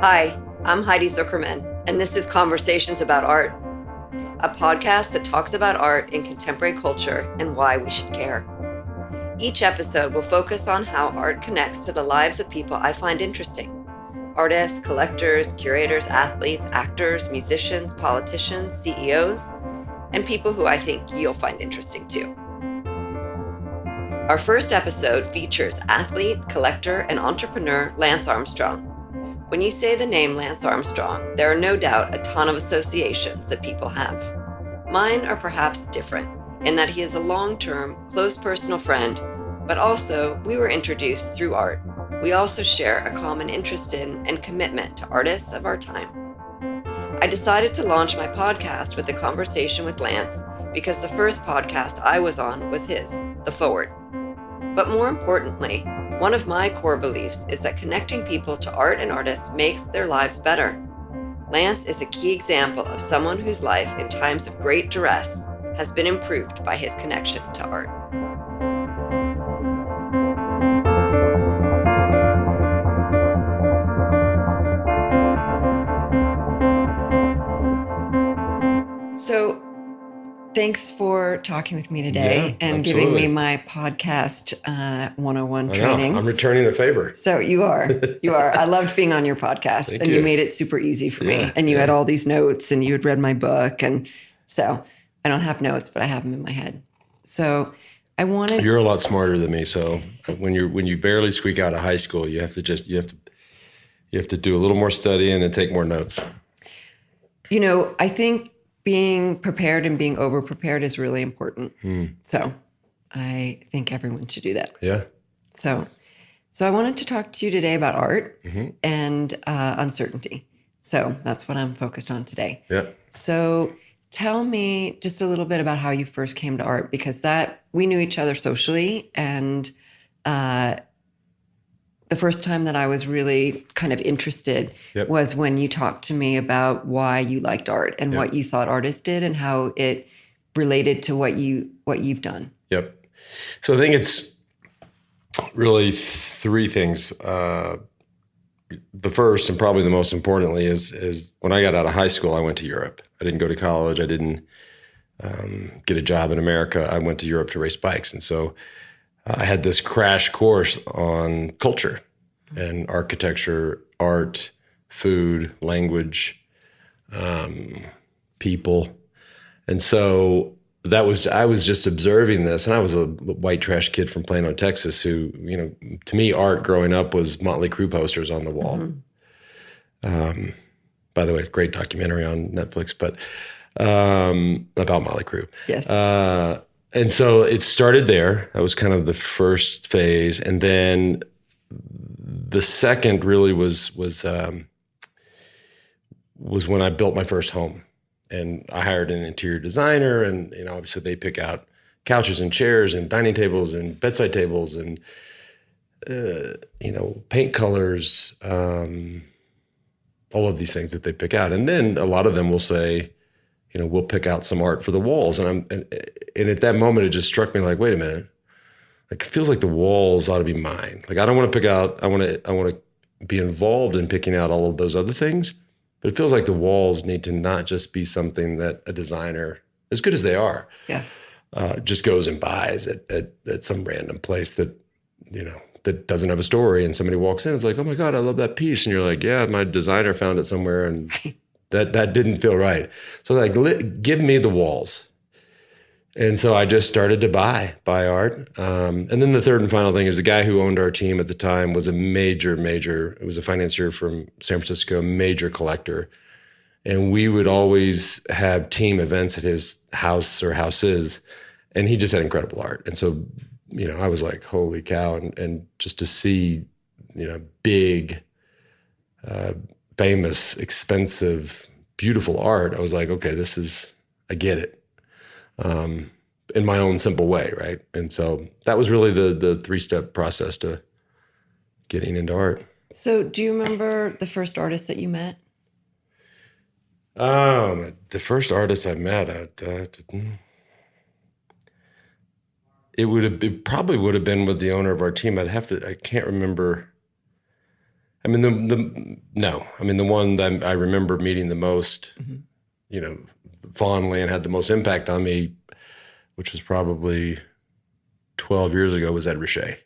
Hi, I'm Heidi Zuckerman, and this is Conversations About Art, a podcast that talks about art in contemporary culture and why we should care. Each episode will focus on how art connects to the lives of people I find interesting. Artists, collectors, curators, athletes, actors, musicians, politicians, CEOs, and people who I think you'll find interesting too. Our first episode features athlete, collector, and entrepreneur Lance Armstrong. When you say the name Lance Armstrong, there are no doubt a ton of associations that people have. Mine are perhaps different in that he is a long-term, close personal friend, but also we were introduced through art. We also share a common interest in and commitment to artists of our time. I decided to launch my podcast with a conversation with Lance because the first podcast I was on was his, The Forward. But more importantly, one of my core beliefs is that connecting people to art and artists makes their lives better. Lance is a key example of someone whose life in times of great duress has been improved by his connection to art. So, thanks for talking with me today and absolutely. giving me my podcast 101 training. I'm returning the favor. So you are. I loved being on your podcast. Thank and you. You made it super easy for me. And you had all these notes and you had read my book. And so I don't have notes, but I have them in my head. So I wanted... You're a lot smarter than me. So when you barely squeak out of high school, you have to do a little more studying and take more notes. You know, I think being prepared and being over-prepared is really important. So I think everyone should do that. Yeah. So I wanted to talk to you today about art and uncertainty. So that's what I'm focused on today. Yeah. So tell me just a little bit about how you first came to art, because we knew each other socially, and the first time that I was really kind of interested was when you talked to me about why you liked art and what you thought artists did and how it related to what you've done. Yep. So I think it's really three things. The first, and probably the most importantly, is when I got out of high school, I went to Europe. I didn't go to college. I didn't get a job in America. I went to Europe to race bikes. And so I had this crash course on culture and architecture, art, food, language, people. And so I was just observing this, and I was a white trash kid from Plano, Texas, who, to me, art growing up was Motley Crue posters on the wall. By the way, great documentary on Netflix, but about Motley Crue. Yes. And so it started there. That was kind of the first phase. And then the second really was when I built my first home. And I hired an interior designer, and obviously they pick out couches and chairs and dining tables and bedside tables and paint colors, all of these things that they pick out. And then a lot of them will say, we'll pick out some art for the walls. And at that moment, it just struck me like, wait a minute. Like, it feels like the walls ought to be mine. Like, I don't want to pick out, I want to be involved in picking out all of those other things. But it feels like the walls need to not just be something that a designer, as good as they are, just goes and buys at some random place that, that doesn't have a story. And somebody walks in and is like, oh my God, I love that piece. And you're like, yeah, my designer found it somewhere. And that didn't feel right. So give me the walls. And so I just started to buy art. And then the third and final thing is the guy who owned our team at the time was a major, it was a financier from San Francisco, major collector. And we would always have team events at his house or houses. And he just had incredible art. And so, I was like, holy cow. And just to see, big, famous, expensive, beautiful art, I was like, okay, I get it. In my own simple way, right? And so that was really the three-step process to getting into art. So do you remember the first artist that you met? The first artist I met, it probably would have been with the owner of our team. I can't remember. I mean, the one that I remember meeting the most, fondly and had the most impact on me, which was probably 12 years ago, was Ed Ruscha.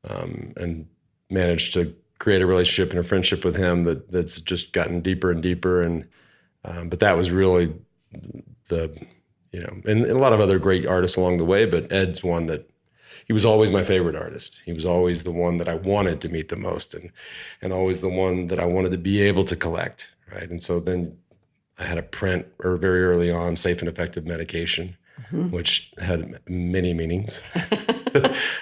And managed to create a relationship and a friendship with him that's just gotten deeper and deeper. And, but that was really and a lot of other great artists along the way, but Ed's one that, he was always my favorite artist. He was always the one that I wanted to meet the most, and always the one that I wanted to be able to collect, right? And so then I had a print, or very early on, Safe and Effective Medication, which had many meanings.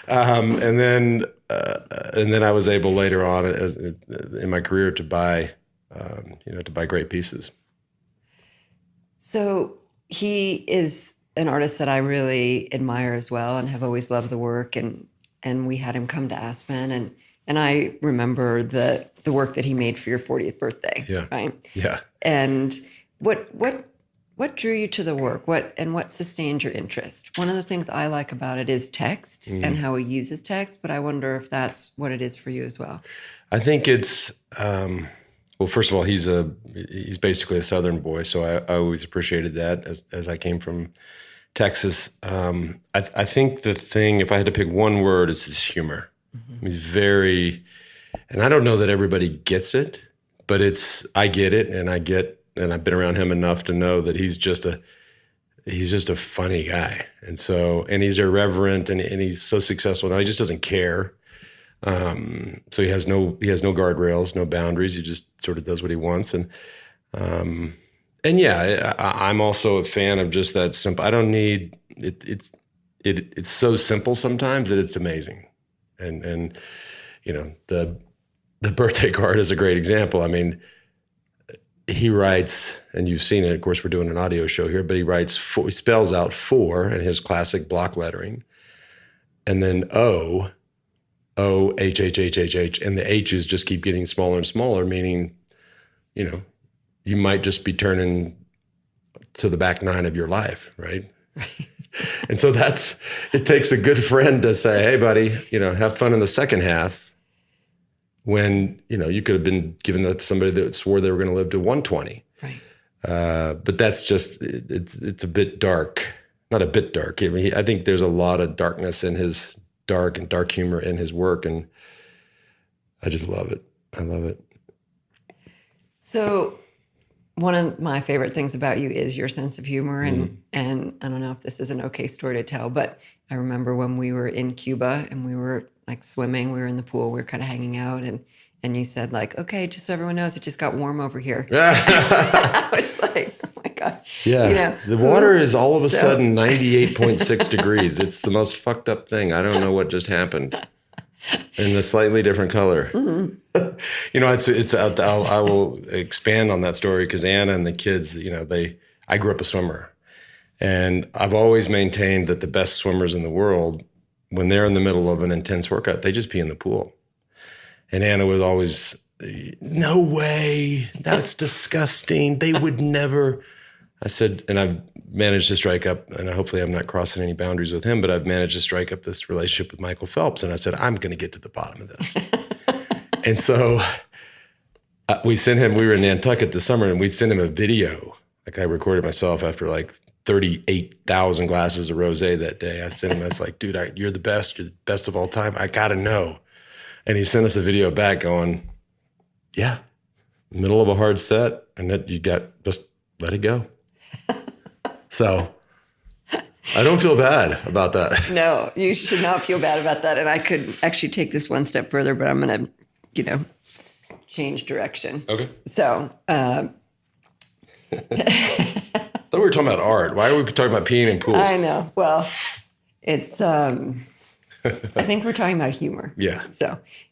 And then I was able later on in my career to buy great pieces. So he is an artist that I really admire as well, and have always loved the work. And we had him come to Aspen, and I remember the work that he made for your 40th birthday. Yeah. Right. Yeah. And what drew you to the work? What sustained your interest? One of the things I like about it is text and how he uses text, but I wonder if that's what it is for you as well. I think it's well, first of all, he's basically a Southern boy, so I always appreciated that as I came from Texas. I think the thing, if I had to pick one word, is his humor. He's very, and I don't know that everybody gets it, but I get it, and I've been around him enough to know that he's just a funny guy. And he's irreverent, and he's so successful now. He just doesn't care. So he has no guardrails, no boundaries. He just sort of does what he wants. And yeah, I'm also a fan of just that simple. I don't need it. It's so simple sometimes that it's amazing. And the birthday card is a great example. I mean, he writes, and you've seen it. Of course, we're doing an audio show here, but he spells out 4 in his classic block lettering, and then O, H, H, H, H, H, and the H's just keep getting smaller and smaller, meaning, you might just be turning to the back 9 of your life, right? And so it takes a good friend to say, hey, buddy, have fun in the second half, when, you could have been giving that to somebody that swore they were going to live to 120. Right. But that's just, it's a bit dark, not a bit dark. I mean, I think there's a lot of darkness in his dark humor in his work, and I just love it. I love it. So one of my favorite things about you is your sense of humor, and I don't know if this is an okay story to tell, but I remember when we were in Cuba and we were like swimming, we were in the pool, we were kind of hanging out, and you said like, okay, just so everyone knows, it just got warm over here. I was like, oh my God. Yeah. The water is all of a sudden 98.6 degrees. It's the most fucked up thing. I don't know what just happened. In a slightly different color. I will expand on that story because Anna and the kids, I grew up a swimmer, and I've always maintained that the best swimmers in the world, when they're in the middle of an intense workout, they just pee in the pool. And Anna would always, no way, that's disgusting. They would never. I said, and I've managed to strike up, and hopefully I'm not crossing any boundaries with him, but I've managed to strike up this relationship with Michael Phelps. And I said, I'm going to get to the bottom of this. And so we were in Nantucket this summer, and we'd send him a video. Like, I recorded myself after like 38,000 glasses of rosé that day. I sent him, I was like, dude, you're the best of all time. I got to know. And he sent us a video back going, yeah, middle of a hard set, and that just let it go. So I don't feel bad about that. No, you should not feel bad about that. And I could actually take this one step further, but I'm going to, change direction. Okay. So, I thought we were talking about art. Why are we talking about peeing in pools? I know. Well, it's, I think we're talking about humor. Yeah.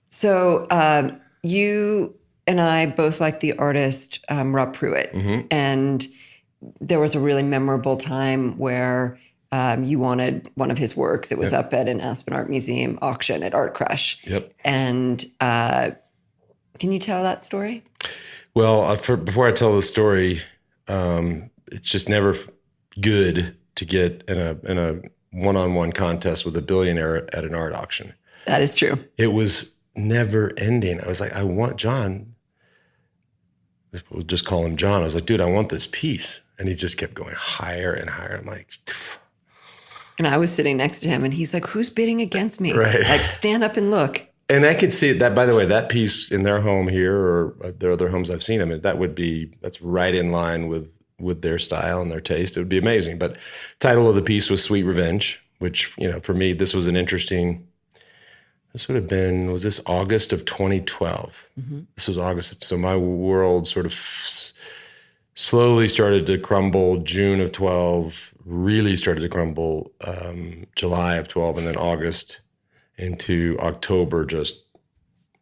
So you and I both like the artist Rob Pruitt. And there was a really memorable time where you wanted one of his works. It was up at an Aspen Art Museum auction at Art Crush. Yep. And can you tell that story? Well, before I tell the story, it's just never good to get in a one-on-one contest with a billionaire at an art auction. That is true. It was never ending. I was like, I want John. We'll just call him John. I was like, dude, I want this piece. And he just kept going higher and higher. I'm like, and I was sitting next to him and he's like, who's bidding against me? Right. Like, stand up and look. And I could see that, by the way, that piece in their home here or their other homes I've seen them, that's right in line with their style and their taste. It would be amazing. But title of the piece was Sweet Revenge, which, for me, this was this would have been, was this August of 2012? Mm-hmm. This was August. So my world sort of slowly started to crumble. June of 12 really started to crumble. July of 12, and then August into October, just,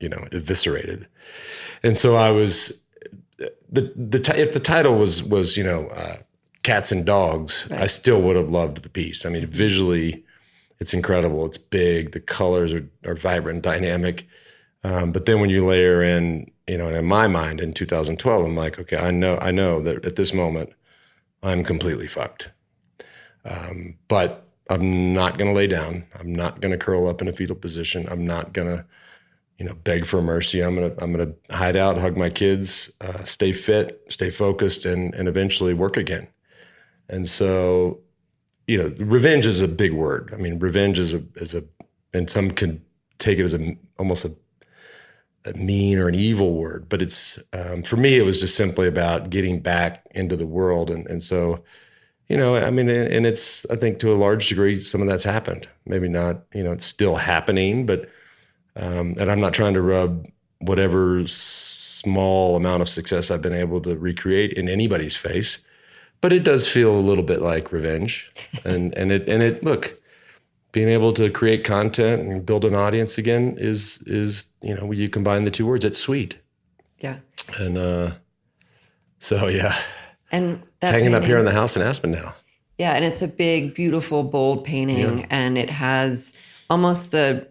eviscerated. And so I was, if the title was Cats and Dogs, right, I still would have loved the piece. I mean, visually, it's incredible. It's big. The colors are vibrant, dynamic. But then when you layer in, and in my mind in 2012, I'm like, okay, I know that at this moment I'm completely fucked. But I'm not going to lay down. I'm not going to curl up in a fetal position. I'm not going to, beg for mercy. I'm going to hide out, hug my kids, stay fit, stay focused, and eventually work again. And so, revenge is a big word. I mean, revenge is and some can take it as almost a mean or an evil word, but it's, for me, it was just simply about getting back into the world. And so, and it's, I think to a large degree, some of that's happened. Maybe not, it's still happening, but, and I'm not trying to rub whatever small amount of success I've been able to recreate in anybody's face, but it does feel a little bit like revenge. And it look, being able to create content and build an audience again is, you combine the two words, it's sweet. Yeah. And, so yeah. And it's hanging up here in the house in Aspen now. Yeah, and it's a big, beautiful, bold painting, and it has almost the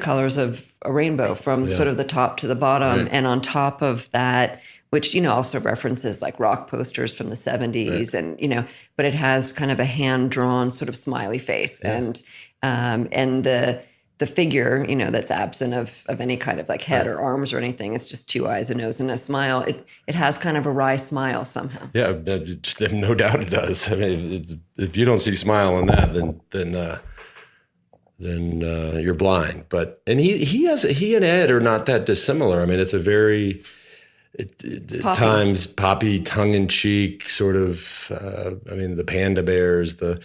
colors of a rainbow from sort of the top to the bottom, right, and on top of that, which also references like rock posters from the 70s, right, and but it has kind of a hand-drawn sort of smiley face, and the figure, that's absent of any kind of like head or arms or anything. It's just two eyes, a nose, and a smile. It has kind of a wry smile somehow. Yeah, no doubt it does. I mean, if you don't see smile in that, then you're blind. But he and Ed are not that dissimilar. I mean, it's a very at times poppy, tongue-in-cheek sort of. The panda bears, the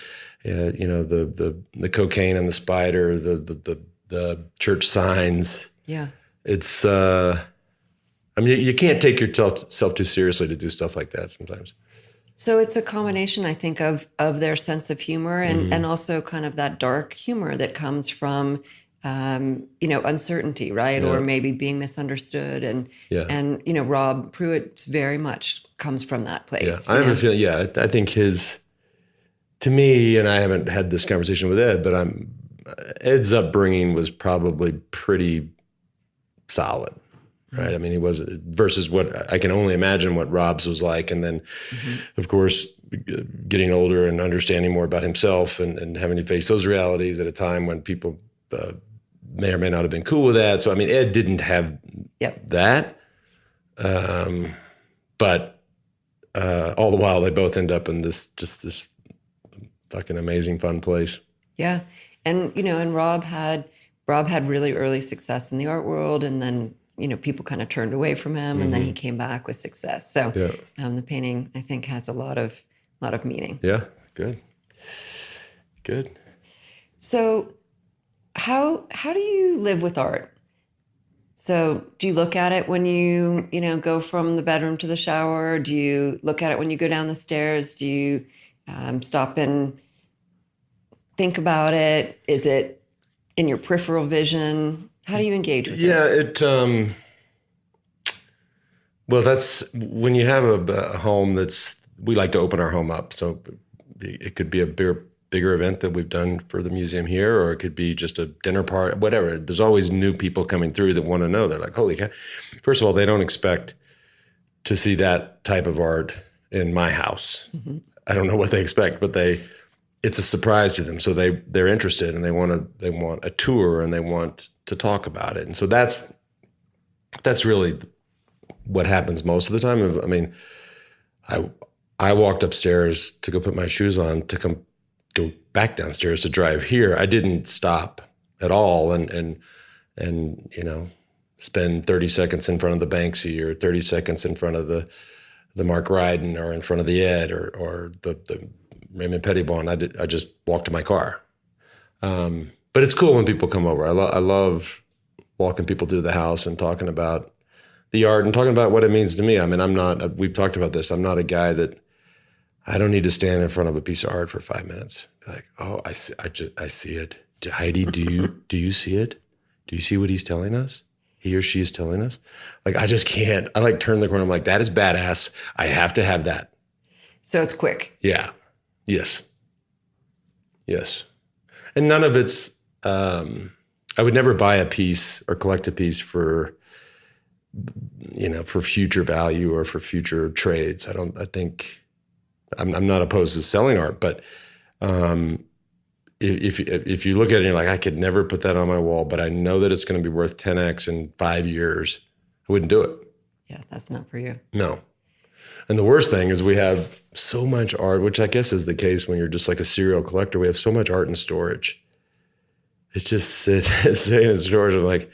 cocaine and the spider, the church signs. Yeah. It's, you can't take yourself too seriously to do stuff like that sometimes. So it's a combination, I think, of their sense of humor and also kind of that dark humor that comes from, uncertainty, right? Yeah. Or maybe being misunderstood. And Rob Pruitt very much comes from that place. Yeah. I have a feeling, I think to me, and I haven't had this conversation with Ed, but Ed's upbringing was probably pretty solid, right? Mm-hmm. I mean, he was versus what I can only imagine what Rob's was like. And then, of course, getting older and understanding more about himself and having to face those realities at a time when people may or may not have been cool with that. So, I mean, Ed didn't have that. But all the while, they both end up in this fucking amazing, fun place. Yeah. And, and Rob had really early success in the art world. And then, people kind of turned away from him and then he came back with success. So the painting, I think, has a lot of meaning. Yeah. Good. So how do you live with art? So do you look at it when you go from the bedroom to the shower? Do you look at it when you go down the stairs? Do you stop and think about it? Is it in your peripheral vision? How do you engage with it? Yeah, well, that's when you have a home we like to open our home up. So it could be a bigger event that we've done for the museum here, or it could be just a dinner party, whatever. There's always new people coming through that want to know. They're like, holy cow. First of all, they don't expect to see that type of art in my house. Mm-hmm. I don't know what they expect, but it's a surprise to them. So they're interested and they want a tour and they want to talk about it. And so that's really what happens most of the time. I mean, I walked upstairs to go put my shoes on to go back downstairs to drive here. I didn't stop at all and spend 30 seconds in front of the Banksy or 30 seconds in front of the Mark Ryden or in front of the Ed or the Raymond Pettibone. I just walked to my car. But it's cool when people come over. I love walking people through the house and talking about the art and talking about what it means to me. I mean, we've talked about this. I'm not a guy that I don't need to stand in front of a piece of art for 5 minutes. Like, oh, I see it. Heidi, do you see it? Do you see what he's telling us? He or she is telling us? Like, I just can't. I like turn the corner. I'm like, that is badass. I have to have that. So it's quick. Yeah. Yes. And none of it's, I would never buy a piece or collect a piece for future value or for future trades. I think I'm not opposed to selling art, but if you look at it and you're like, I could never put that on my wall, but I know that it's going to be worth 10x in 5 years, I wouldn't do it. Yeah, that's not for you. No. And the worst thing is we have so much art, which I guess is the case when you're just like a serial collector. We have so much art in storage. It just sits in storage. I'm like,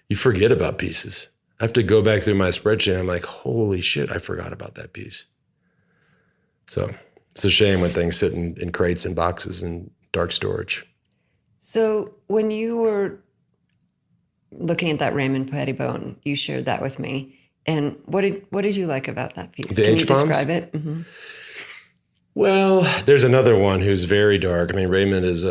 you forget about pieces. I have to go back through my spreadsheet. And I'm like, holy shit, I forgot about that piece. So it's a shame when things sit in crates and boxes in dark storage. So when you were looking at that Raymond Pettibone, you shared that with me. And what did you like about that piece? The Can H you bombs? describe it? Mm-hmm. Well, there's another one who's very dark. I mean, Raymond is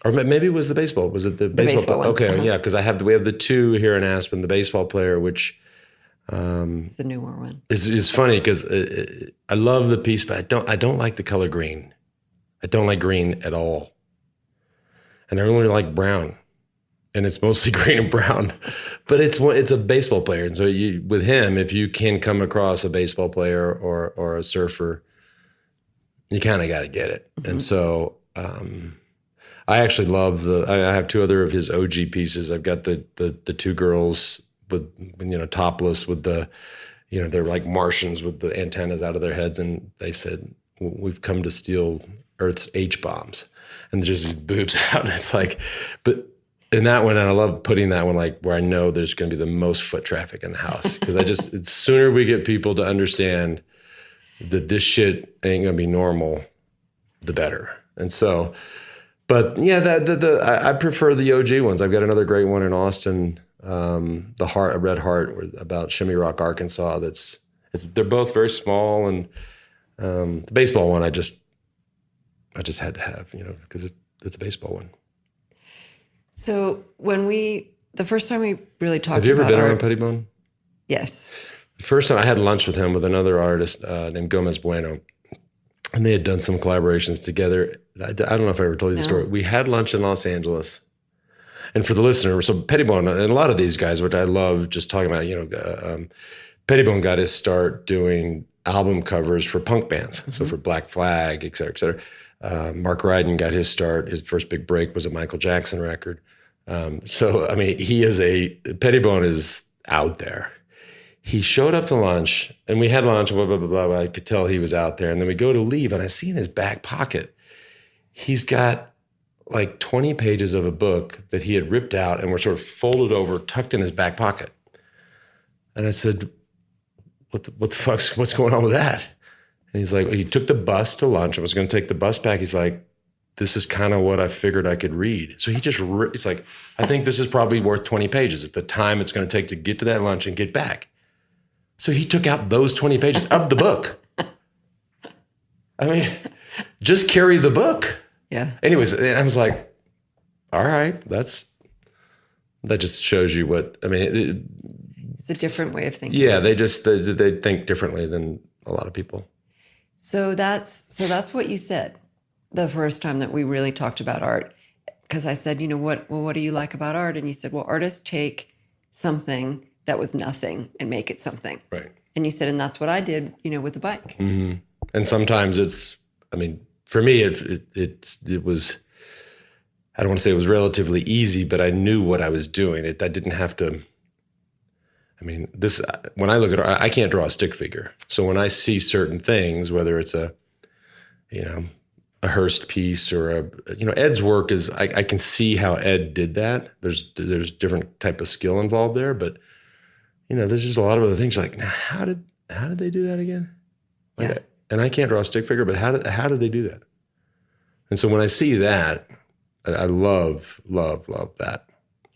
or maybe it was the baseball. Was it the baseball? One. Okay, Uh-huh. yeah, because we have the two here in Aspen, the baseball player, which It's the newer one. is funny because I love the piece, but I don't like the color green. I don't like green at all, and I only like brown, and it's mostly green and brown. But it's a baseball player, and so with him, if you can come across a baseball player or a surfer, you kind of got to get it. Mm-hmm. And so I actually love I have two other of his OG pieces. I've got the two girls with topless with they're like Martians with the antennas out of their heads, and they said, we've come to steal Earth's H bombs, and there's just these boobs out. And it's like, but in that one, and I love putting that one like where I know there's going to be the most foot traffic in the house, because it's sooner we get people to understand that this shit ain't going to be normal, the better. And so, but yeah, I prefer the OG ones. I've got another great one in Austin, a Red Heart about Shimmy Rock, Arkansas. They're both very small, and the baseball one I just had to have, because it's a baseball one. So the first time we really talked about have you ever been art, around Pettibone? Yes. The first time I had lunch with him with another artist named Gomez Bueno, and they had done some collaborations together. I don't know if I ever told you the story. We had lunch in Los Angeles. And for the listener, so Pettibone and a lot of these guys, which I love just talking about, Pettibone got his start doing album covers for punk bands. Mm-hmm. So for Black Flag, et cetera, et cetera. Mark Ryden got his start. His first big break was a Michael Jackson record. So, I mean, Pettibone is out there. He showed up to lunch, and we had lunch, blah, blah, blah, blah. I could tell he was out there. And then we go to leave, and I see in his back pocket, he's got like 20 pages of a book that he had ripped out and were sort of folded over, tucked in his back pocket. And I said, what the fuck's, what's going on with that? And he's like, well, he took the bus to lunch. I was going to take the bus back. He's like, this is kind of what I figured I could read. So he's like, I think this is probably worth 20 pages at the time it's going to take to get to that lunch and get back. So he took out those 20 pages of the book. I mean, just carry the book. Yeah. Anyways, and I was like, all right, that just shows you what, I mean. It's a different way of thinking. Yeah, they think differently than a lot of people. So that's what you said the first time that we really talked about art. Because I said, what do you like about art? And you said, well, artists take something that was nothing and make it something. Right. And you said, and that's what I did, with the bike. Mm-hmm. And sometimes for me, it was, I don't want to say it was relatively easy, but I knew what I was doing. I didn't have to. I mean, when I look at art, I can't draw a stick figure. So when I see certain things, whether it's a Hearst piece or Ed's work is, I can see how Ed did that. There's different type of skill involved there, but there's just a lot of other things like, now, how did they do that again? Yeah. And I can't draw a stick figure, but how did they do that? And so when I see that, I love that.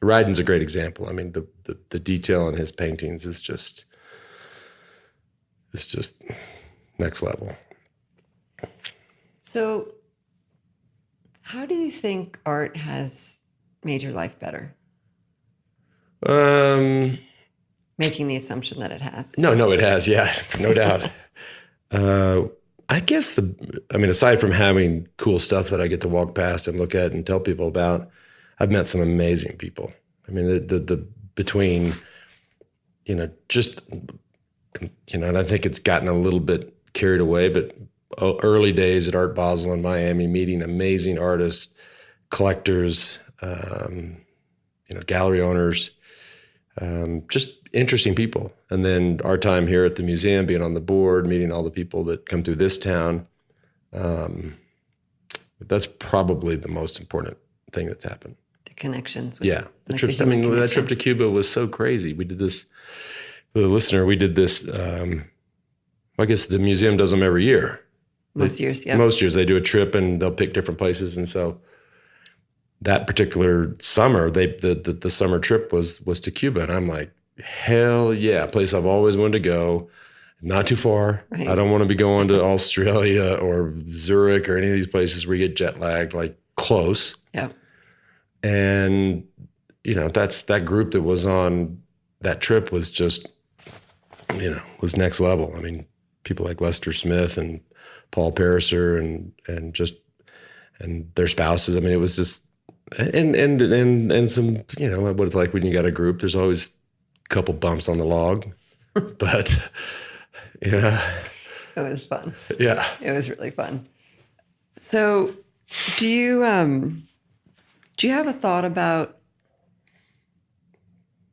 Ryden's a great example. I mean, the detail in his paintings is just next level. So how do you think art has made your life better? Making the assumption that it has. No, it has. Yeah, no doubt. I guess aside from having cool stuff that I get to walk past and look at and tell people about, I've met some amazing people. I mean, the between, and I think it's gotten a little bit carried away, but early days at Art Basel in Miami, meeting amazing artists, collectors, gallery owners, just interesting people. And then our time here at the museum, being on the board, meeting all the people that come through this town. That's probably the most important thing that's happened. The connections. The trips. That trip to Cuba was so crazy. We did this, for the listener, I guess the museum does them every year. Most years they do a trip and they'll pick different places. And so that particular summer, the summer trip was to Cuba. And I'm like, hell yeah, a place I've always wanted to go. Not too far. Right. I don't want to be going to Australia or Zurich or any of these places where you get jet lagged, like close. Yeah. And, that's that group that was on that trip was just, was next level. I mean, people like Lester Smith and Paul Pariser and their spouses. I mean, it was just, and some, what it's like when you got a group, there's always a couple bumps on the log, but it was fun. Yeah. It was really fun. So do you have a thought about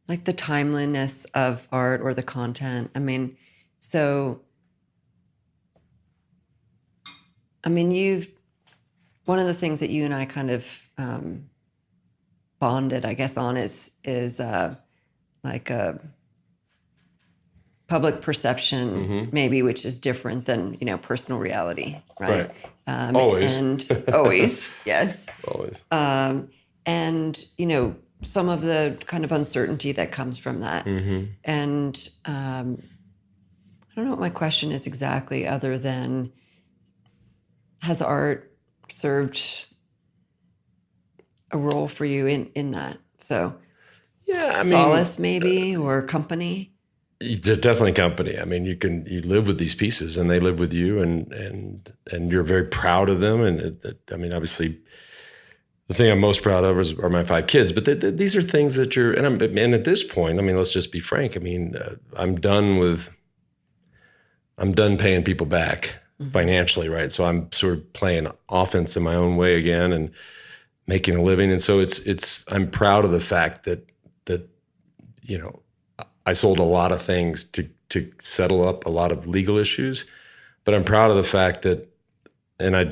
like the timeliness of art or the content? One of the things that you and I kind of bonded, I guess, on is like a public perception, maybe, which is different than, personal reality, right? Always. And always, yes. Always. And, some of the kind of uncertainty that comes from that. Mm-hmm. And I don't know what my question is exactly, other than, has art served a role for you in that? So solace maybe, or company? Definitely company. I mean, you live with these pieces and they live with you and you're very proud of them. And obviously the thing I'm most proud of are my 5 kids, but these are things that and at this point, let's just be frank. I'm done paying people back financially, right? So I'm sort of playing offense in my own way again and making a living. And so I'm proud of the fact that I sold a lot of things to settle up a lot of legal issues, but I'm proud of the fact that, I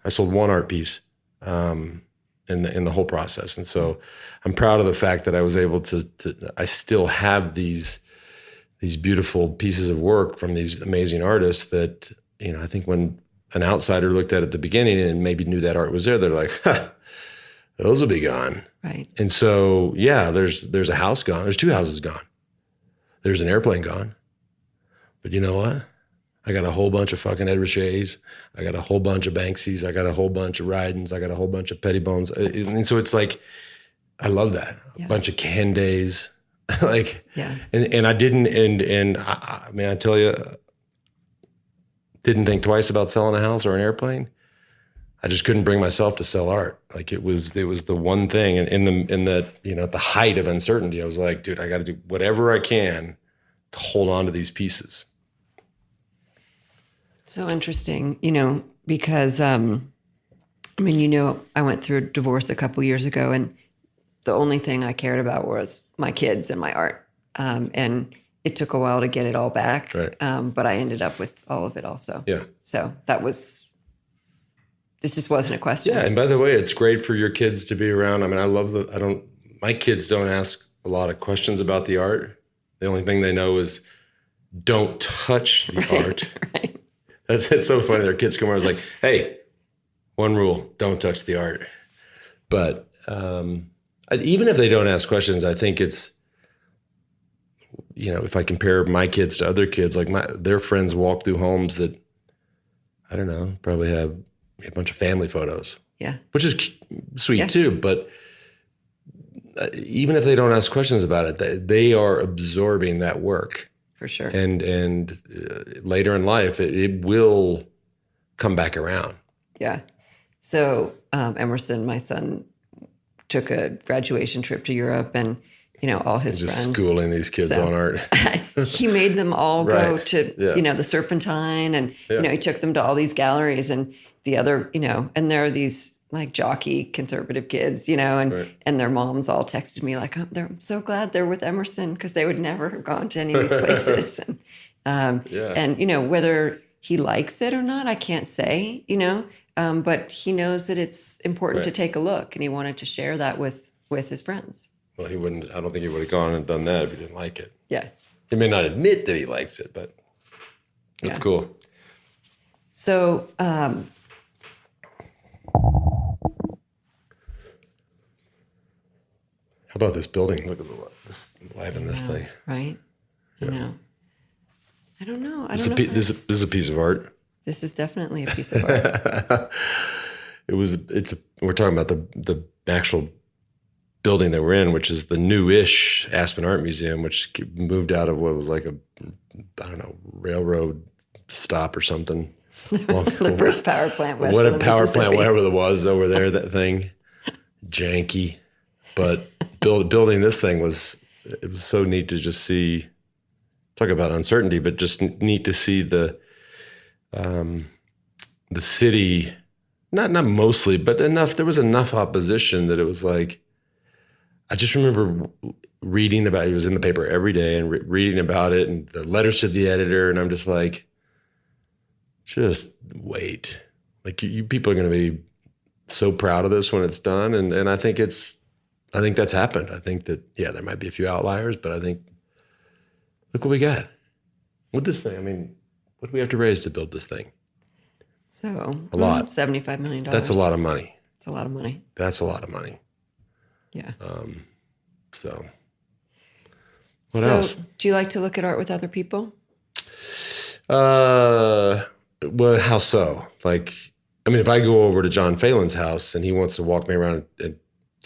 sold one art piece in the whole process. And so I'm proud of the fact that I was able I still have these beautiful pieces of work from these amazing artists that, I think when an outsider looked at it at the beginning and maybe knew that art was there, they're like, those will be gone. Right. And so, there's a house gone. There's 2 houses gone. There's an airplane gone. But you know what? I got a whole bunch of fucking Ed Ruscha's. I got a whole bunch of Banksys. I got a whole bunch of Rydens. I got a whole bunch of Pettibones. And so it's like, I love that. Yeah. A bunch of Candays. And I didn't, I tell you, didn't think twice about selling a house or an airplane. I just couldn't bring myself to sell art. Like it was the one thing. And in the at the height of uncertainty, I was like, dude, I got to do whatever I can to hold on to these pieces. So interesting, because I mean, I went through a divorce a couple years ago, and the only thing I cared about was my kids and my art. And it took a while to get it all back, Right. But I ended up with all of it also. Yeah. So this just wasn't a question. Yeah. And by the way, it's great for your kids to be around. I mean, my kids don't ask a lot of questions about the art. The only thing they know is don't touch the art. Right. It's so funny. Their kids come around, it's like, hey, one rule, don't touch the art. But even if they don't ask questions, I think it's, if I compare my kids to other kids, like their friends walk through homes that, I don't know, probably have a bunch of family photos. Yeah. Which is sweet too. But even if they don't ask questions about it, they are absorbing that work. For sure. And later in life, it will come back around. Yeah. So Emerson, my son, took a graduation trip to Europe, and all his just friends schooling these kids on art. He made them all go Right. to the Serpentine, and he took them to all these galleries, and the other and there are these like jockey conservative kids, and Right. and their moms all texted me like, I'm so glad they're with Emerson, because they would never have gone to any of these places. And whether he likes it or not, I can't say, but he knows that it's important to take a look, and he wanted to share that with his friends. Well, I don't think he would have gone and done that if he didn't like it. Yeah. He may not admit that he likes it, but it's cool. So, How about this building? Look at this light in this thing. Right? Yeah. I don't know. This is a piece of art. This is definitely a piece of art. We're talking about the actual building that we're in, which is the new-ish Aspen Art Museum, which moved out of what was like railroad stop or something. The first power plant west What of a the power Mississippi. plant, whatever it was over there, that thing. Janky. But building this thing was so neat to just see, talk about uncertainty, but just neat to see the city, not mostly, but there was enough opposition that it was like, I just remember reading about it. It was in the paper every day and reading about it and the letters to the editor. And I'm just like, just wait. Like you people are going to be so proud of this when it's done. And I think that's happened. I think that, there might be a few outliers, but I think, look what we got with this thing. I mean, what do we have to raise to build this thing? So a lot. $75 million. That's a lot of money. It's a lot of money. That's a lot of money. Yeah. So what else? Do you like to look at art with other people? Well, how so? Like, I mean, if I go over to John Phelan's house and he wants to walk me around and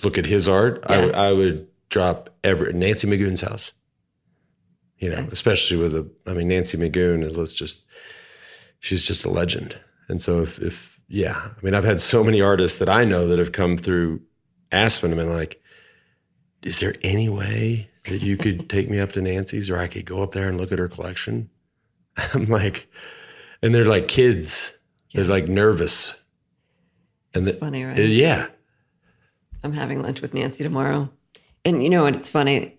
look at his art, I would drop Nancy McGoon's house. Especially with Nancy McGoon she's just a legend. And so if I've had so many artists that I know that have come through Aspen. I'm like, is there any way that you could take me up to Nancy's, or I could go up there and look at her collection? I'm like, and they're like kids. They're like nervous. And it's funny, right? Yeah. I'm having lunch with Nancy tomorrow. And it's funny.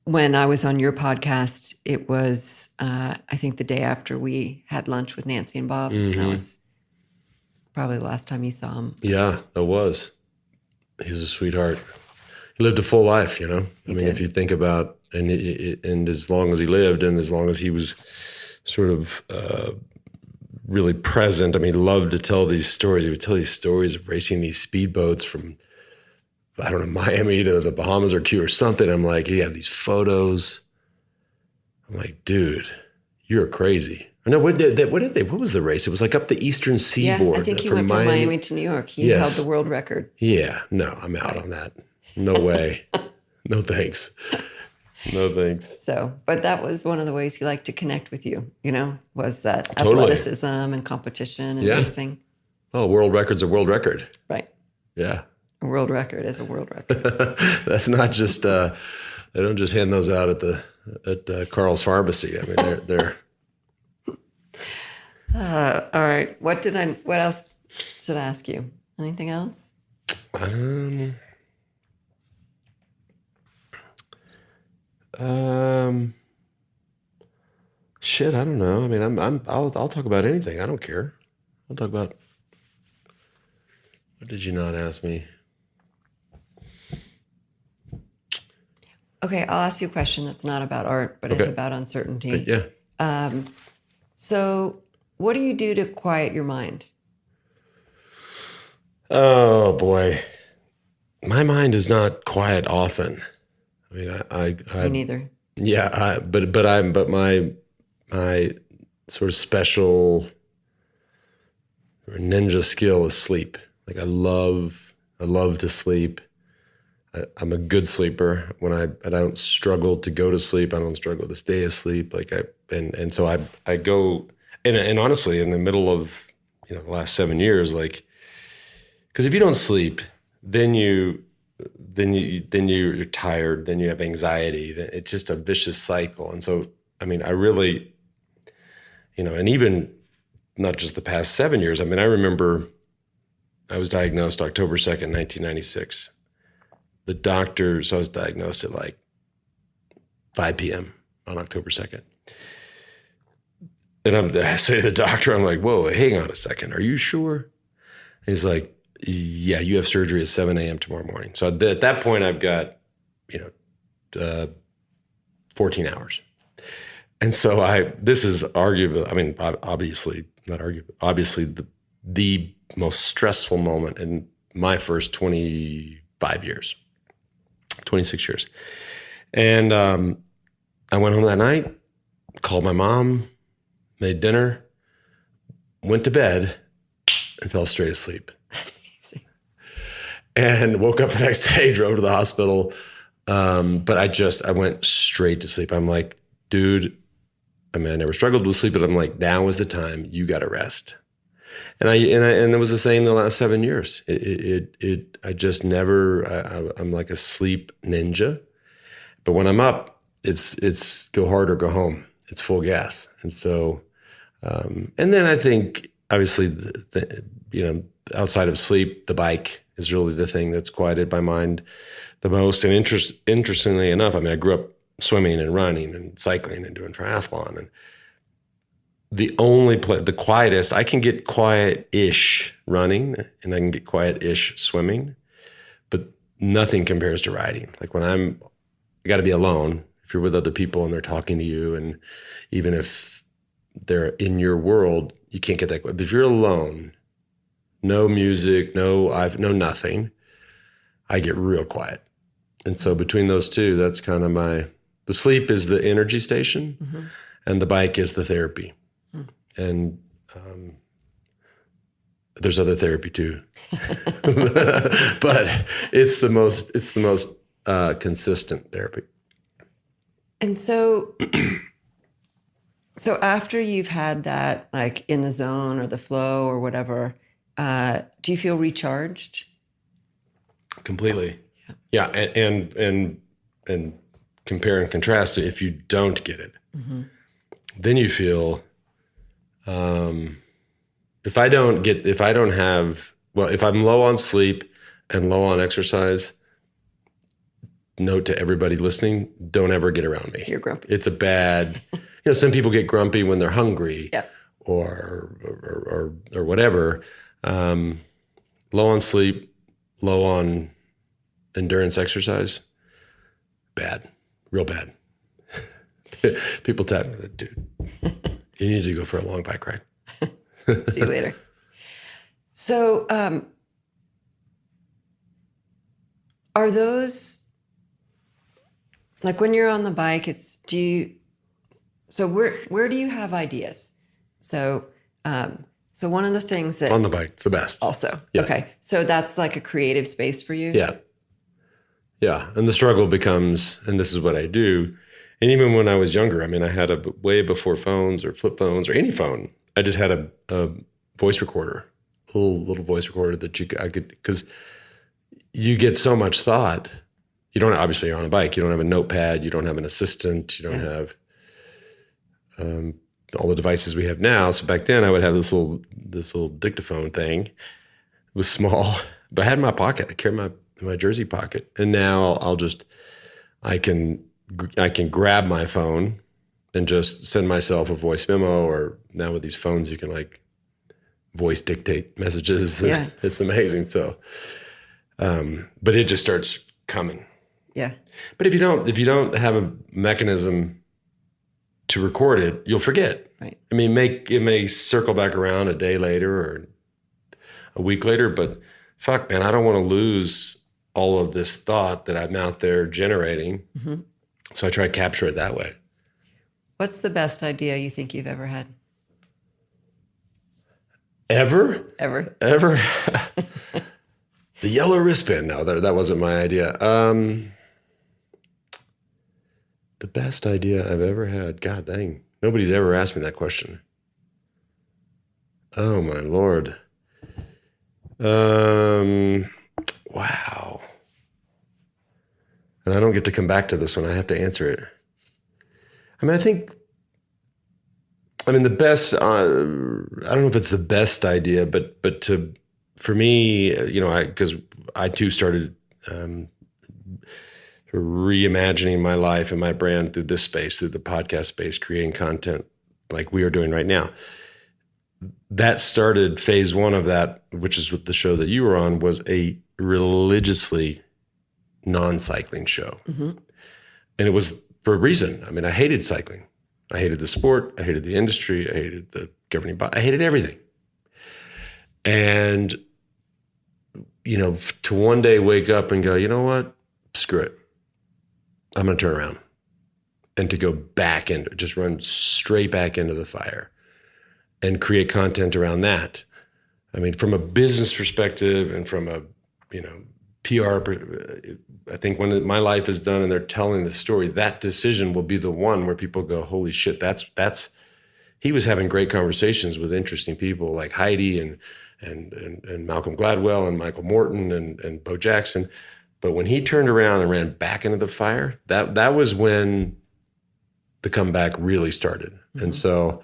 When I was on your podcast, it was, I think the day after we had lunch with Nancy and Bob. Mm-hmm. That was probably the last time you saw him. Yeah, that was. He's a sweetheart. He lived a full life, He mean, did. if you think about, and as long as he lived and as long as he was sort of really present, loved to tell these stories. He would tell these stories of racing these speedboats from, I don't know, Miami to the Bahamas or Cuba or something. I'm like, you have these photos. I'm like, dude, you're crazy. No, what was the race? It was like up the eastern seaboard. Yeah, I think he went from Miami to New York. He held the world record. Yeah, no, I'm out on that. No way. No thanks. No thanks. So, but that was one of the ways he liked to connect with you, was that Totally. athleticism and competition and racing. Oh, world record's a world record. Right. Yeah. A world record is a world record. That's not just, they don't just hand those out at Carl's Pharmacy. They're All right. What else should I ask you? Anything else? Um, shit, I don't know. I mean, I'll talk about anything. I don't care. I'll talk about. What did you not ask me? Okay, I'll ask you a question that's not about art, but it's about uncertainty. Yeah. So, what do you do to quiet your mind? Oh boy, my mind is not quiet often. I mean, Me neither. Yeah, but my sort of special ninja skill is sleep. Like I love to sleep. I'm a good sleeper. I don't struggle to go to sleep. I don't struggle to stay asleep. So I go and honestly in the middle of the last 7 years, like, because if you don't sleep, then you're tired, then you have anxiety. It's just a vicious cycle. And so I mean, I really, and even not just the past 7 years. I mean, I remember I was diagnosed October 2nd, 1996. So I was diagnosed at like 5 p.m. on October 2nd. And I say to the doctor, I'm like, whoa, hang on a second. Are you sure? And he's like, yeah, you have surgery at 7 a.m. tomorrow morning. So at that point, I've got, 14 hours. And so this is arguably, I mean, obviously, not arguably, obviously the most stressful moment in my first 26 years. And I went home that night, called my mom, made dinner, went to bed, and fell straight asleep. And woke up the next day, drove to the hospital. But I went straight to sleep. I'm like, dude, I mean, I never struggled with sleep, but I'm like, now is the time. You got to rest. And it was the same the last 7 years. I just never. I'm like a sleep ninja. But when I'm up, it's go hard or go home. It's full gas. And so, and then I think obviously, outside of sleep, the bike is really the thing that's quieted my mind the most. And interestingly enough, I mean, I grew up swimming and running and cycling and doing triathlon. And the quietest, I can get quiet-ish running and I can get quiet-ish swimming, but nothing compares to riding. Like when I got to be alone. If you're with other people and they're talking to you, and even if they're in your world, you can't get that quiet. But if you're alone, no music, no nothing, I get real quiet. And so between those two, that's kind of the sleep is the energy station, mm-hmm. and the bike is the therapy. Mm. And there's other therapy too, but it's the most consistent therapy. And so after you've had that, like in the zone or the flow or whatever, do you feel recharged? Completely. Yeah. And compare and contrast it. If you don't get it, mm-hmm. then you feel, if I'm low on sleep and low on exercise, note to everybody listening, don't ever get around me. You're grumpy. It's a bad, some people get grumpy when they're hungry, yep. or whatever. Low on sleep, low on endurance exercise, bad, real bad. People tell me, dude, you need to go for a long bike ride. See you later. So, are those, like when you're on the bike, where do you have ideas? So one of the things that on the bike, it's the best. Also, yeah. Okay. So that's like a creative space for you? Yeah. Yeah. And the struggle becomes, and this is what I do. And even when I was younger, I mean, I had way before phones or flip phones or any phone, I just had a voice recorder, a little voice recorder that I could, because you get so much thought. You don't, obviously you're on a bike, you don't have a notepad, you don't have an assistant, you don't have, all the devices we have now. So back then I would have this little dictaphone thing. It was small, but I had it in my pocket. I carried my jersey pocket. And now I can grab my phone and just send myself a voice memo, or now with these phones, you can like voice dictate messages. Yeah. It's amazing. So, but it just starts coming. Yeah. But if you don't have a mechanism to record it, you'll forget. Right. I mean, it may circle back around a day later or a week later, but fuck, man, I don't want to lose all of this thought that I'm out there generating. Mm-hmm. So I try to capture it that way. What's the best idea you think you've ever had? Ever? Ever. The yellow wristband. No, that wasn't my idea. The best idea I've ever had. God dang. Nobody's ever asked me that question. Oh my Lord. Wow. And I don't get to come back to this one. I have to answer it. I mean, the best, I don't know if it's the best idea, but for me, because I too started reimagining my life and my brand through this space, through the podcast space, creating content like we are doing right now. That started phase one of that, which is what the show that you were on, was a religiously non-cycling show. Mm-hmm. And it was for a reason. I mean, I hated cycling. I hated the sport. I hated the industry. I hated the governing body. I hated everything. And, to one day wake up and go, you know what? Screw it. I'm going to turn around. And to go back into, just run straight back into the fire and create content around that. I mean, from a business perspective and from a, PR, I think when my life is done and they're telling the story, that decision will be the one where people go, holy shit, that's, he was having great conversations with interesting people like Heidi and Malcolm Gladwell and Michael Morton and Bo Jackson. But when he turned around and ran back into the fire, that was when the comeback really started. Mm-hmm. And so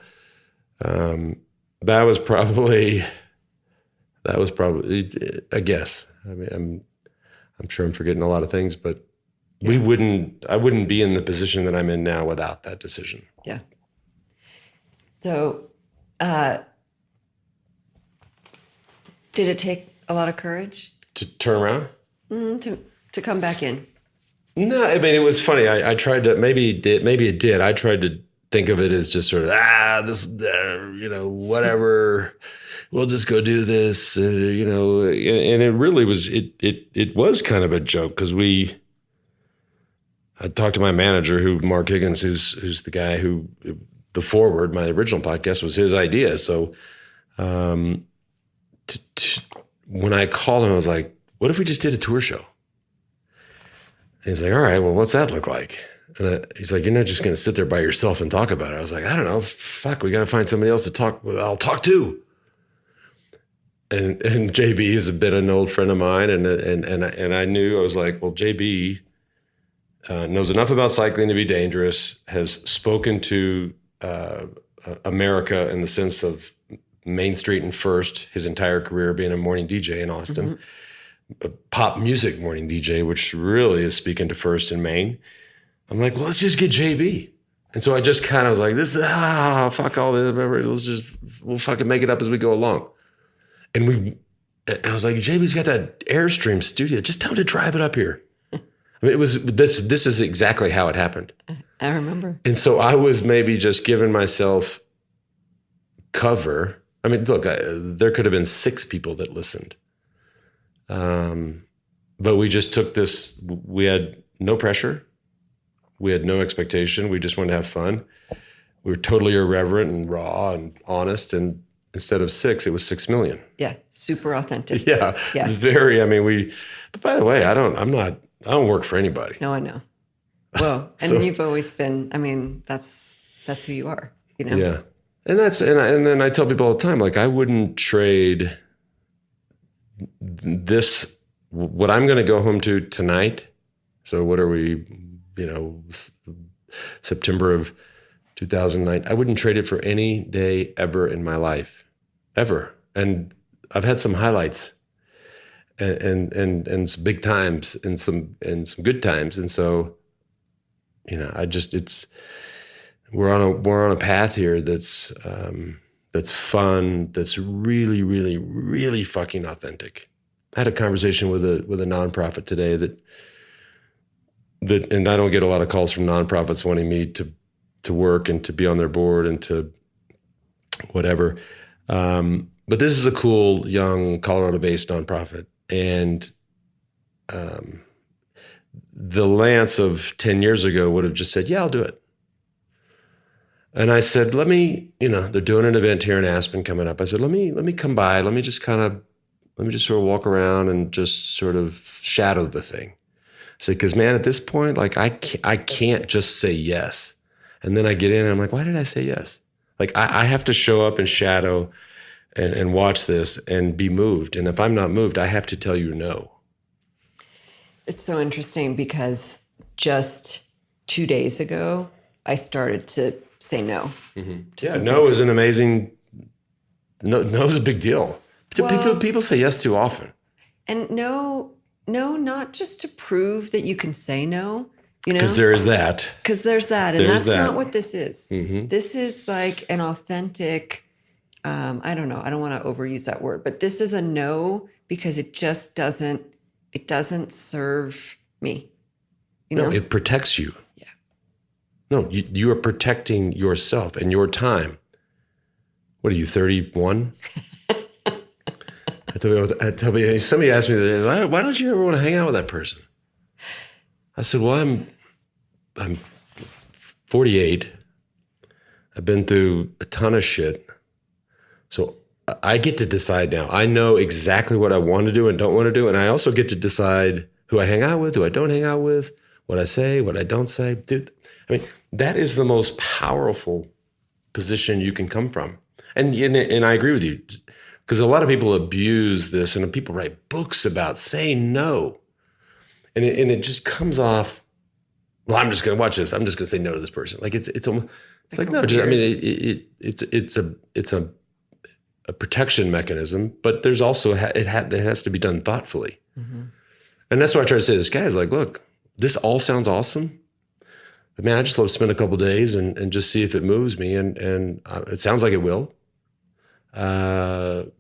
that was probably a guess. I mean, I'm sure I'm forgetting a lot of things, but yeah. I wouldn't be in the position that I'm in now without that decision. Yeah. So, did it take a lot of courage to turn around? To come back in? No, I mean, it was funny. I tried to, maybe it did. I tried to think of it as just sort of, whatever, we'll just go do this, and it really was, it was kind of a joke because I talked to my manager, Mark Higgins, who's the guy who, the forward, my original podcast was his idea. So when I called him, I was like, what if we just did a tour show? And he's like, all right, well, what's that look like? And he's like, you're not just going to sit there by yourself and talk about it. I was like, I don't know. Fuck, we got to find somebody else to talk with. I'll talk to. And JB is a bit an old friend of mine. And I knew, I was like, well, JB knows enough about cycling to be dangerous, has spoken to America in the sense of Main Street and First, his entire career being a morning DJ in Austin. Mm-hmm. A pop music morning DJ, which really is speaking to First in Maine. I'm like, well, let's just get JB. And so I just kind of was like, fuck all this. We'll fucking make it up as we go along. And I was like, JB's got that Airstream studio. Just tell him to drive it up here. I mean, it was, this is exactly how it happened. I remember. And so I was maybe just giving myself cover. I mean, look, there could have been 6 people that listened. But we just took this, we had no pressure. We had no expectation. We just wanted to have fun. We were totally irreverent and raw and honest. And instead of 6, it was 6 million. Yeah. Super authentic. Yeah. Very, but by the way, I don't work for anybody. No, I know. Well, and you've always been, that's who you are, Yeah. And then I tell people all the time, like, I wouldn't trade this, what I'm going to go home to tonight. So what are we, September of 2009. I wouldn't trade it for any day ever in my life, ever. And I've had some highlights and some big times and some good times. And so, we're on a path here that's fun, that's really, really, really fucking authentic. I had a conversation with a nonprofit today that and I don't get a lot of calls from nonprofits wanting me to work and to be on their board and to whatever. But this is a cool, young, Colorado-based nonprofit. And the Lance of 10 years ago would have just said, yeah, I'll do it. And I said, they're doing an event here in Aspen coming up. I said, let me come by. Let me just sort of walk around and just sort of shadow the thing. I said, because man, at this point, like I can't just say yes. And then I get in and I'm like, why did I say yes? Like I have to show up and shadow and watch this and be moved. And if I'm not moved, I have to tell you no. It's so interesting because just 2 days ago, I started to say no. Mm-hmm. Yeah, no is an amazing, no is a big deal. Well, people say yes too often. And no, not just to prove that you can say no, Because there is that. Because there's that. And that's not what this is. Mm-hmm. This is like an authentic, I don't know, I don't want to overuse that word, but this is a no because it just doesn't serve me. No, it protects you. Yeah. No, you are protecting yourself and your time. What are you, 31? Somebody asked me the other day, why don't you ever want to hang out with that person? I said, well, I'm 48. I've been through a ton of shit. So I get to decide now. I know exactly what I want to do and don't want to do. And I also get to decide who I hang out with, who I don't hang out with, what I say, what I don't say. Dude, I mean, that is the most powerful position you can come from. And I agree with you. Because a lot of people abuse this, and people write books about saying no. And it just comes off, well, I'm just going to watch this. I'm just going to say no to this person. Like it's like no. Just, I mean, it's a protection mechanism, but there's also it has to be done thoughtfully. Mm-hmm. And that's what I try to say to this guy is like, look, this all sounds awesome, but man, I just love to spend a couple of days and just see if it moves me, and it sounds like it will. But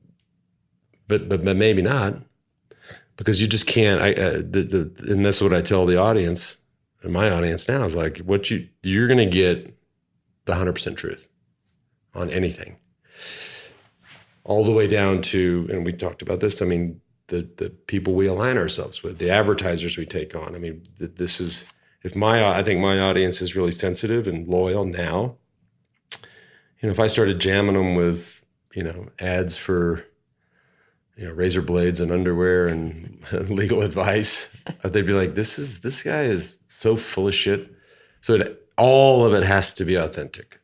maybe not, because you just can't. And that's what I tell the audience, and my audience now is like, you're going to get the 100% truth on anything, all the way down to, and we talked about this. I mean, the people we align ourselves with, the advertisers we take on. I mean, this is I think my audience is really sensitive and loyal now. If I started jamming them with ads for, razor blades and underwear and legal advice, they'd be like, this guy is so full of shit. So all of it has to be authentic.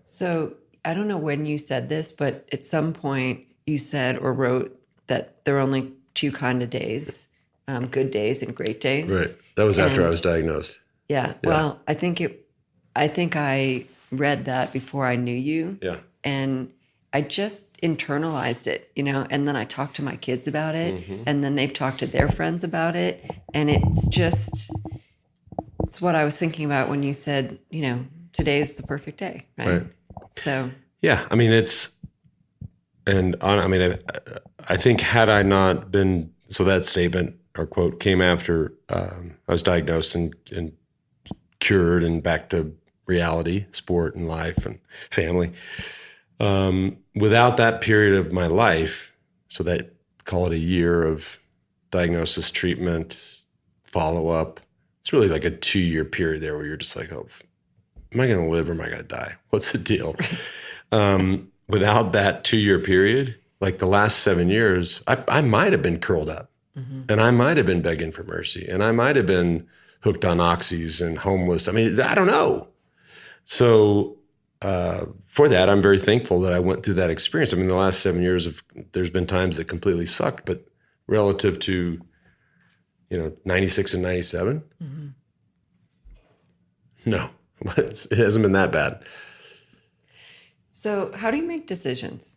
So I don't know when you said this, but at some point you said or wrote that there are only two kind of days, good days and great days. Right. That was after I was diagnosed. Yeah. Well, I think I read that before I knew you. Yeah. And I just internalized it, and then I talked to my kids about it, mm-hmm. and then they've talked to their friends about it. And it's what I was thinking about when you said, today's the perfect day. Right. So. Yeah. I mean, I think had I not been, so that statement or quote came after I was diagnosed and cured and back to reality, sport and life and family. Without that period of my life, so that call it a year of diagnosis, treatment, follow-up, it's really like a 2-year period there where you're just like, oh, am I going to live or am I going to die? What's the deal? Without that 2-year period, like the last 7 years, I might have been curled up, mm-hmm. and I might have been begging for mercy, and I might have been hooked on oxys and homeless. I mean, I don't know. So for that, I'm very thankful that I went through that experience. I mean, the last 7 years, there's been times that completely sucked, but relative to, 96 and 97, mm-hmm. No, It hasn't been that bad. So how do you make decisions?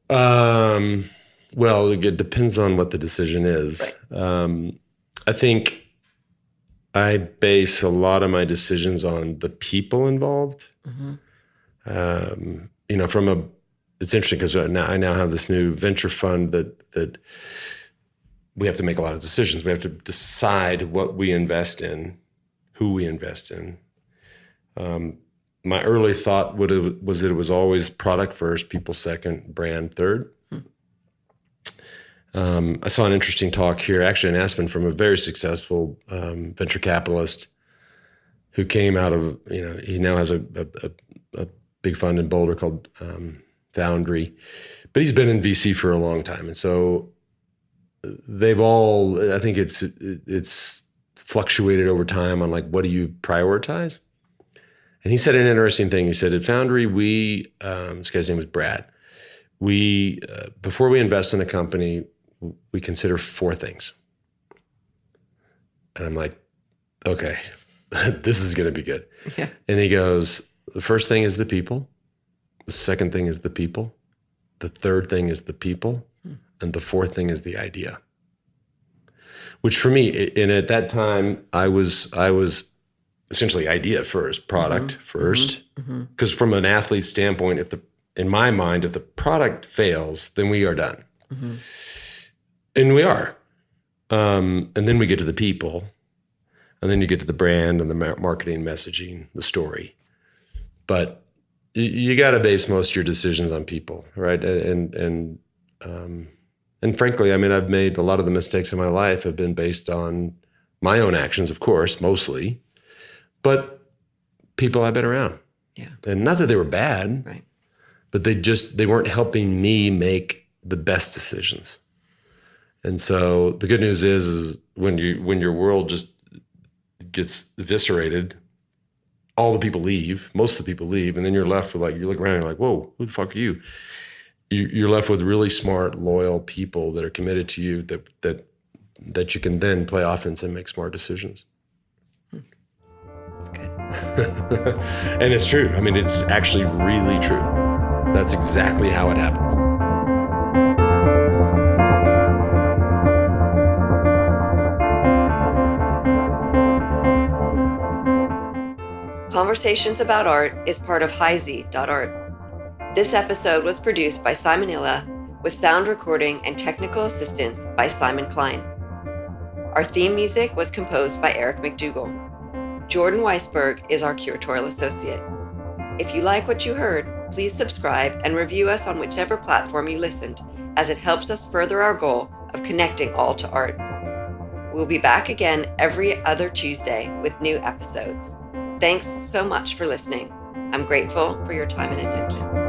Well, it depends on what the decision is. Right. I think I base a lot of my decisions on the people involved. It's interesting because I now have this new venture fund that we have to make a lot of decisions. We have to decide what we invest in, who we invest in. My early thought was that it was always product first, people second, brand third. I saw an interesting talk here, actually in Aspen, from a very successful venture capitalist who came out of, he now has a big fund in Boulder called Foundry, but he's been in VC for a long time. And so they've all, I think it's fluctuated over time on like, what do you prioritize? And he said an interesting thing. He said at Foundry, this guy's name was Brad. Before we invest in a company, we consider 4 things. And I'm like, okay, this is going to be good. Yeah. And he goes, the first thing is the people. The second thing is the people. The third thing is the people. And the fourth thing is the idea. Which for me, and at that time, I was essentially idea first, product first. Because from an athlete standpoint, in my mind, if the product fails, then we are done. And we are. And then we get to the people. And then you get to the brand and the marketing, messaging, the story. But you got to base most of your decisions on people, right? And frankly, I mean, I've made a lot of the mistakes in my life have been based on my own actions, of course, mostly, but people I've been around. Yeah. And not that they were bad, right, but they weren't helping me make the best decisions. And so the good news is when your world just gets eviscerated, all the people leave, most of the people leave, and then you're left with you look around and you're like, whoa, who the fuck are you? You're left with really smart, loyal people that are committed to you that you can then play offense and make smart decisions. That's good. And it's true. I mean, it's actually really true. That's exactly how it happens. Conversations About Art is part of Heidi.art. This episode was produced by Simon Illa with sound recording and technical assistance by Simon Klein. Our theme music was composed by Eric McDougall. Jordan Weisberg is our curatorial associate. If you like what you heard, please subscribe and review us on whichever platform you listened, as it helps us further our goal of connecting all to art. We'll be back again every other Tuesday with new episodes. Thanks so much for listening. I'm grateful for your time and attention.